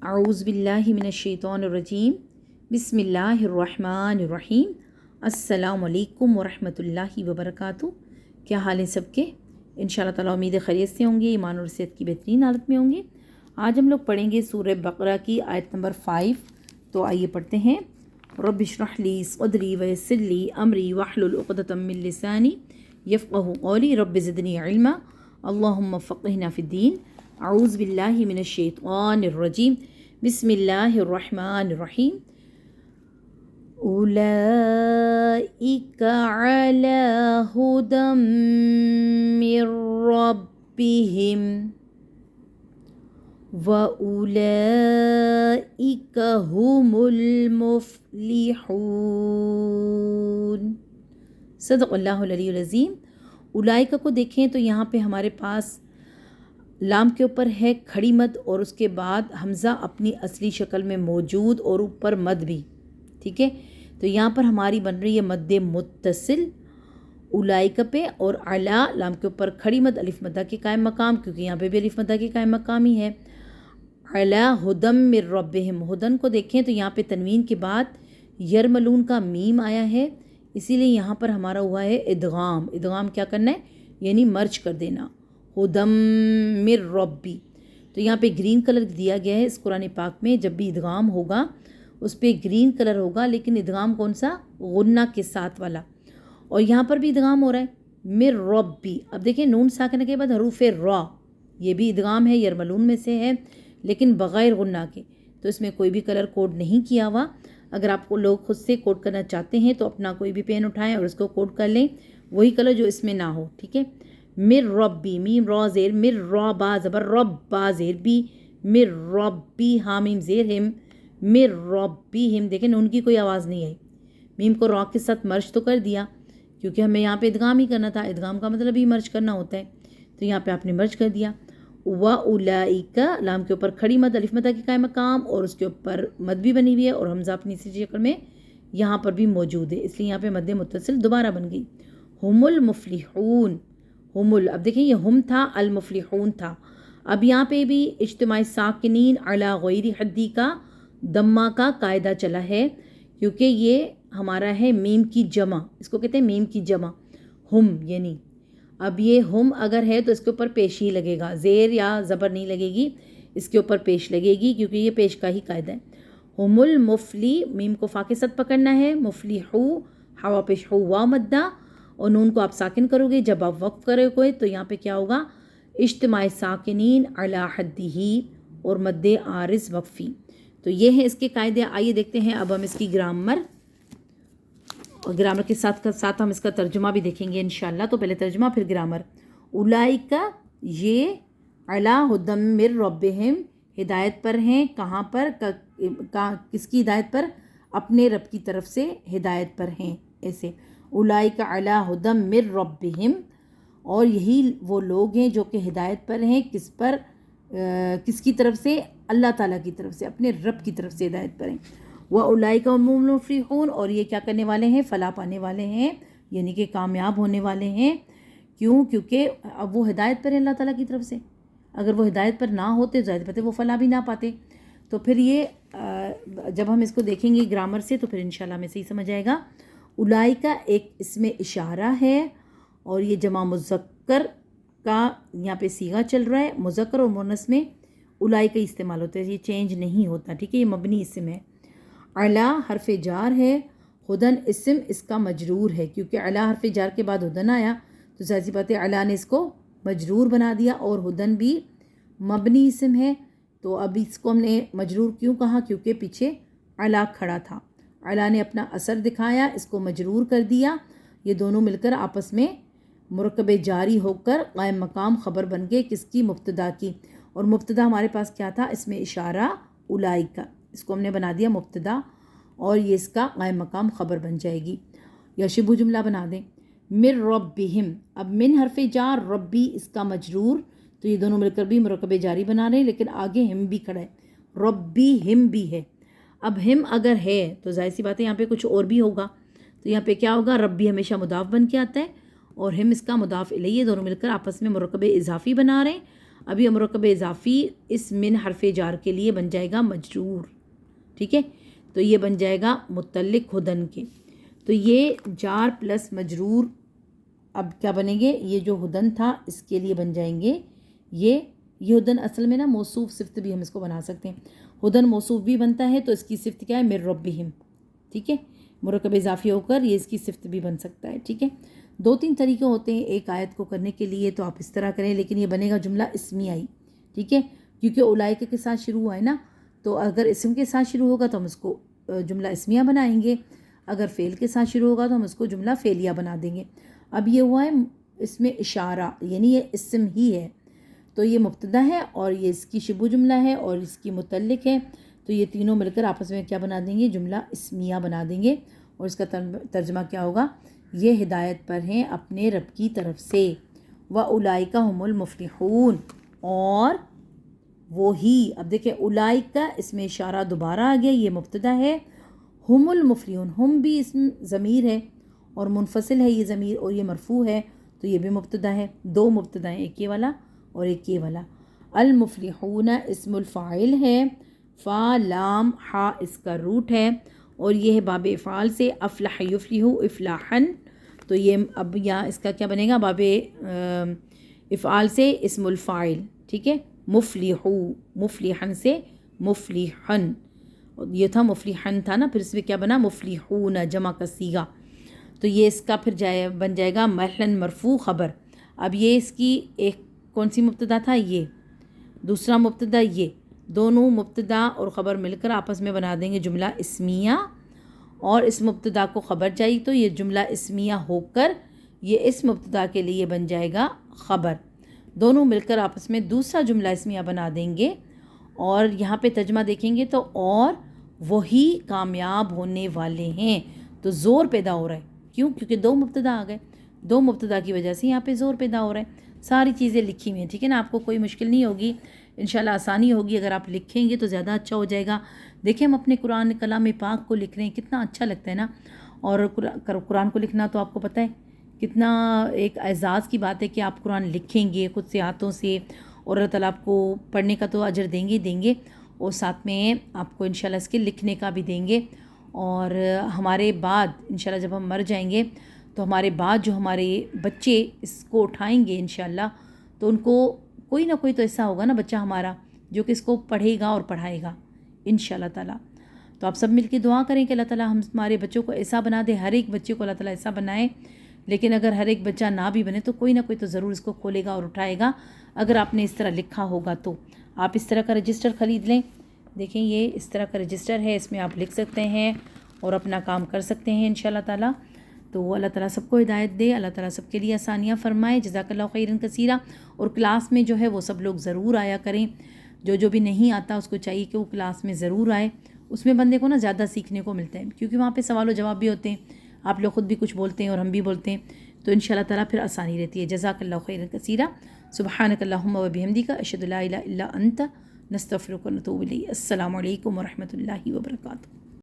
अऊज़ु बिल्लाहि मिनश्शैतानिर्रजीम बिस्मिल्लाहिर्रहमानिर्रहीम अस्सलामु अलैकुम वरहमतुल्लाहि वबरकातुहू। क्या हाल है सबके? इंशाअल्लाह ताला उम्मीद है खैरियत से होंगे, ईमान और सेहत की बेहतरीन हालत में होंगे। आज हम लोग पढ़ेंगे सूरह बकरा की आयत नंबर 5। तो आइए पढ़ते हैं। रब्बि इश्रह ली सदरी वयस्सिर ली अमरी वहलुल उक़दतम मिन लिसानी यफ़क़हू क़ौली रब्बि ज़िदनी इल्मा अल्लाहुम्मा फ़क़्हिना फ़िद्दीन। अऊज़ु बिल्लाहि मिनश्शैतानिर्रजीम बिस्मिल्लाहिर्रहमानिर्रहीम। उलाइका अला हुदम मिर रब्बिहिम व उलाइका हुमुल मुफ़्लिहून। सदक़ल्लाहुल अलीयुल अज़ीम। उलाइका को देखें तो यहाँ पे हमारे पास लाम के ऊपर है खड़ी मद और उसके बाद हमज़ा अपनी असली शक्ल में मौजूद और ऊपर मद भी। ठीक है, तो यहाँ पर हमारी बन रही है मद मुत्तसिल उलाइका पे, और अला लाम के ऊपर खड़ी मद अलिफ मद्दा के कायम मकाम, क्योंकि यहाँ पे भी अलिफ मद्दा के कायम मकाम ही है। अला हुदम मिर रब्बिहिम, हुदन को देखें तो यहाँ पे तनवीन के बाद यरमलून का मीम आया है, इसीलिए यहाँ पर हमारा हुआ है इदगाम। इदगाम क्या करना है, यानी मर्ज कर देना। हुदम मिर रब्बी, तो यहाँ पे ग्रीन कलर दिया गया है। इस कुरान पाक में जब भी इदगाम होगा उस पर ग्रीन कलर होगा, लेकिन इदगाम कौन सा, गुन्ना के साथ वाला। और यहाँ पर भी इदगाम हो रहा है मिर रब्बी। अब देखें नून साकिन के बाद हरूफ रॉ, ये भी इदगाम है, यरमलून में से है, लेकिन बग़ैर गुन्ना के। तो इसमें कोई भी कलर कोड नहीं किया हुआ। अगर आपको लोग खुद से कोड करना चाहते हैं तो अपना कोई भी पेन उठाएं और इसको कोड कर लें, वही कलर जो इसमें ना हो। ठीक है, मिर रब्बी, मीम रॉ ज़ेर, मिर रॉ बा ज़बर, रब बा ज़ेर बी, मिर रब्बी हा मीम ज़ेर हिम, मिर रब्बी हिम। देखें उनकी कोई आवाज़ नहीं आई। मीम को रॉ के साथ मर्ज तो कर दिया, क्योंकि हमें यहाँ पे इदगाम ही करना था। इदगाम का मतलब ही मर्ज करना होता है, तो यहाँ पे आपने मर्ज कर दिया। व उलाइका लाम के ऊपर खड़ी मद अलिफ मद्दा की कायम मकाम, और उसके ऊपर मद भी बनी हुई है, और हमज़ा अपनी इसी शक्ल में यहाँ पर भी मौजूद है, इसलिए यहाँ पे मद मुत्तसिल दोबारा बन गई। हुमुल मुफ़्लिहून, हुमुल। अब देखें ये हम था, अल मुफ़्लिहून था। अब यहाँ पे भी इज्तिमाई साकिनीन अला गैरि हद्दी का दम्मा का कायदा चला है, क्योंकि ये हमारा है मीम की जमा, इसको कहते हैं मीम की जमा, हम यानी। अब ये हम अगर है तो इसके ऊपर पेश ही लगेगा, ज़ेर या ज़बर नहीं लगेगी, इसके ऊपर पेश लगेगी, क्योंकि ये पेश का ही कायदा है। हुमुल मुफ़्ली, मीम को फ़ा के साथ पकड़ना है, मुफ़्लिहू हवा पेश हो वा मद्दा, और नून को आप साकिन करोगे। जब आप वक्फ करोगे तो यहाँ पे क्या होगा, इज्तिमाई साकिनीन अला हद्दिही और मद्दे आरिज़ वक्फ़ी। तो ये है इसके कायदे। आइए देखते हैं अब हम इसकी ग्रामर, और ग्रामर के साथ साथ हम इसका तर्जुमा भी देखेंगे इंशाअल्लाह। तो पहले तर्जुमा फिर ग्रामर। उलाइका ये अला हुदम मिर रब्बिहिम, हिदायत पर हैं। कहाँ पर, किसकी हिदायत पर, अपने रब की तरफ से हिदायत पर हैं। ऐसे उलाइका अला हुदम मिर रब्बिहिम, और यही वो लोग हैं जो कि हिदायत पर हैं। किस पर, किसकी तरफ से, अल्लाह ताला की तरफ से, अपने रब की तरफ से हिदायत पर हैं। व उलाइका हुमुल मुफ़्लिहून, और ये क्या करने वाले हैं, फ़लाह पाने वाले हैं, यानी कि कामयाब होने वाले हैं। क्यों, क्योंकि अब वो हिदायत पर हैं अल्लाह ताला की तरफ से। अगर वो हिदायत पर ना होते ज़ाहिर बात है वो फ़लाह भी ना पाते। तो फिर ये जब हम इसको देखेंगे ग्रामर से तो फिर इंशाल्लाह हमें सही समझ आएगा। उलाइका एक इसमें इशारा है, और ये जमा मुज़क्कर का यहाँ पे सीगा चल रहा है। मुज़क्कर और मुअन्नस में उलाइका इस्तेमाल होता है, ये चेंज नहीं होता। ठीक है, ये मबनी इसम है। अला हरफ जार है, हुदन इसम इसका मजरूर है, क्योंकि अला हरफ जार के बाद हुदन आया तो ज़ाहिर सी बात है अला ने इसको मजरूर बना दिया, और हुदन भी मबनी इसम है। तो अब इसको हमने मजरूर क्यों कहा, क्योंकि पीछे अला खड़ा था। अला ने अपना असर दिखाया, इसको मजरूर कर दिया। ये दोनों मिलकर आपस में मुरकब जारी होकर कायम मकाम ख़बर बन गए, किसकी, मुब्तदा की। और मुब्तदा हमारे पास क्या था, इसमें इशारा उलाइका, इसको हमने बना दिया मुब्तदा, और ये इसका कायम मकाम ख़बर बन जाएगी, या शिबु जुमला बना दें। मिर रब्बिहिम, अब मिन हरफ जार, रब्बी इसका मजरूर, तो ये दोनों मिलकर भी मुरकब जारी बना रहे हैं, लेकिन आगे हिम भी खड़ा है, रब्बी हिम भी है। अब हिम अगर है तो जाहिर सी बात है यहाँ पे कुछ और भी होगा, तो यहाँ पे क्या होगा, रब्बी हमेशा मुदाफ बन के आता है, और हिम इसका मुदाफ इलैहि, दोनों मिलकर आपस में मुरकब इजाफ़ी बना रहे हैं। اب یہ مرکب اضافی اس من حرف جار کے لیے بن جائے گا مجرور، ٹھیک ہے، تو یہ بن جائے گا متعلق ہدن کے، تو یہ جار پلس مجرور اب کیا بنیں گے، یہ جو ہدن تھا اس کے لیے بن جائیں گے یہ ہدن اصل میں نا موصوف صفت بھی ہم اس کو بنا سکتے ہیں، ہدن موصوف بھی بنتا ہے تو اس کی صفت کیا ہے من ربہم، ٹھیک ہے، مرکب اضافی ہو کر یہ اس کی صفت بھی بن سکتا ہے، ٹھیک ہے۔ 2-3 طریقے ہوتے ہیں ایک آیت کو کرنے کے لیے، تو آپ اس طرح کریں، لیکن یہ بنے گا جملہ اسمی آئی، ٹھیک ہے، کیونکہ اولائک کے ساتھ شروع ہوا ہے نا، تو اگر اسم کے ساتھ شروع ہوگا تو ہم اس کو جملہ اسمیہ بنائیں گے، اگر فعل کے ساتھ شروع ہوگا تو ہم اس کو جملہ فعلیہ بنا دیں گے۔ اب یہ ہوا ہے اس میں اشارہ، یعنی یہ اسم ہی ہے، تو یہ مبتدا ہے اور یہ اس کی شبہ جملہ ہے اور اس کی متعلق ہے، تو یہ تینوں مل کر آپس میں کیا بنا دیں گے، جملہ اسمیہ بنا دیں گے، اور اس کا ترجمہ کیا ہوگا، یہ ہدایت پر ہیں اپنے رب کی طرف سے، وَأُولَئِكَ هُمُ الْمُفْلِحُونَ، اور وہی، اب دیکھیں اولائک کا اس میں اشارہ دوبارہ آ گیا، یہ مبتدا ہے، ہم المفلحون، ہم بھی اسم ضمیر ہے اور منفصل ہے یہ ضمیر اور یہ مرفوع ہے، تو یہ بھی مبتدا ہے، 2 مبتدا ہیں، ایک یہ والا اور ایک یہ والا۔ المفلحون اسم الفاعل ہے، فا لام ہا اس کا روٹ ہے، اور یہ ہے باب افعال سے، افلح یفلح افلاحا، تو یہ اب یہاں اس کا کیا بنے گا، باب افعال سے اسم الفاعل، ٹھیک ہے، مفلحو، مفلحن سے مفلحن، یہ تھا مفلحن تھا نا، پھر اس میں کیا بنا مفلحون، جمع کا صیغہ، تو یہ اس کا پھر بن جائے گا محلاً مرفوع خبر۔ اب یہ اس کی ایک کون سی مبتدا تھا، یہ دوسرا مبتدا، یہ دونوں مبتدا اور خبر مل کر آپس میں بنا دیں گے جملہ اسمیہ، اور اس مبتدا کو خبر چاہیے تو یہ جملہ اسمیہ ہو کر یہ اس مبتدا کے لیے بن جائے گا خبر، دونوں مل کر آپس میں دوسرا جملہ اسمیہ بنا دیں گے، اور یہاں پہ ترجمہ دیکھیں گے تو اور وہی کامیاب ہونے والے ہیں، تو زور پیدا ہو رہا ہے، کیوں، کیونکہ 2 مبتدا آ گئے، 2 مبتدا کی وجہ سے یہاں پہ زور پیدا ہو رہا ہے، ساری چیزیں لکھی ہوئی ہیں، ٹھیک ہے نا، آپ کو کوئی مشکل نہیں ہوگی، انشاءاللہ آسانی ہوگی، اگر آپ لکھیں گے تو زیادہ اچھا ہو جائے گا۔ دیکھیں ہم اپنے قرآن کلام پاک کو لکھ رہے ہیں، کتنا اچھا لگتا ہے نا، اور قرآن کو لکھنا تو آپ کو پتہ ہے کتنا ایک اعزاز کی بات ہے کہ آپ قرآن لکھیں گے خود سے ہاتھوں سے، اور اللہ تعالیٰ آپ کو پڑھنے کا تو اجر دیں گے، اور ساتھ میں آپ کو انشاءاللہ اس کے لکھنے کا بھی دیں گے، اور ہمارے بعد انشاءاللہ جب ہم مر جائیں گے تو ہمارے بعد جو ہمارے بچے اس کو اٹھائیں گے انشاءاللہ، تو ان کو کوئی نہ کوئی تو ایسا ہوگا نا بچہ ہمارا جو کہ اس کو پڑھے گا اور پڑھائے گا انشاءاللہ تعالیٰ۔ تو آپ سب مل کے دعا کریں کہ اللہ تعالیٰ ہمارے بچوں کو ایسا بنا دے، ہر ایک بچے کو اللہ تعالیٰ ایسا بنائے، لیکن اگر ہر ایک بچہ نہ بھی بنے تو کوئی نہ کوئی تو ضرور اس کو کھولے گا اور اٹھائے گا، اگر آپ نے اس طرح لکھا ہوگا تو۔ آپ اس طرح کا رجسٹر خرید لیں، دیکھیں یہ اس طرح کا رجسٹر ہے، اس میں آپ لکھ سکتے ہیں اور اپنا کام کر سکتے ہیں انشاءاللہ تعالیٰ۔ تو اللہ تعالیٰ سب کو ہدایت دے، اللہ تعالیٰ سب کے لیے آسانیاں فرمائے، جزاک اللہ خیرن کثیرہ۔ اور کلاس میں جو ہے وہ سب لوگ ضرور آیا کریں، جو بھی نہیں آتا اس کو چاہیے کہ وہ کلاس میں ضرور آئے، اس میں بندے کو نا زیادہ سیکھنے کو ملتا ہے، کیونکہ وہاں پہ سوال و جواب بھی ہوتے ہیں، آپ لوگ خود بھی کچھ بولتے ہیں اور ہم بھی بولتے ہیں، تو انشاءاللہ تعالیٰ پھر آسانی رہتی ہے۔ جزاک اللہ خیرن کثیرہ، سبحانک اللہم و بحمدک، اشہد لا الہ الا انت، نستغفرک و نتوب الیک۔ السلام علیکم ورحمۃ اللہ وبرکاتہ۔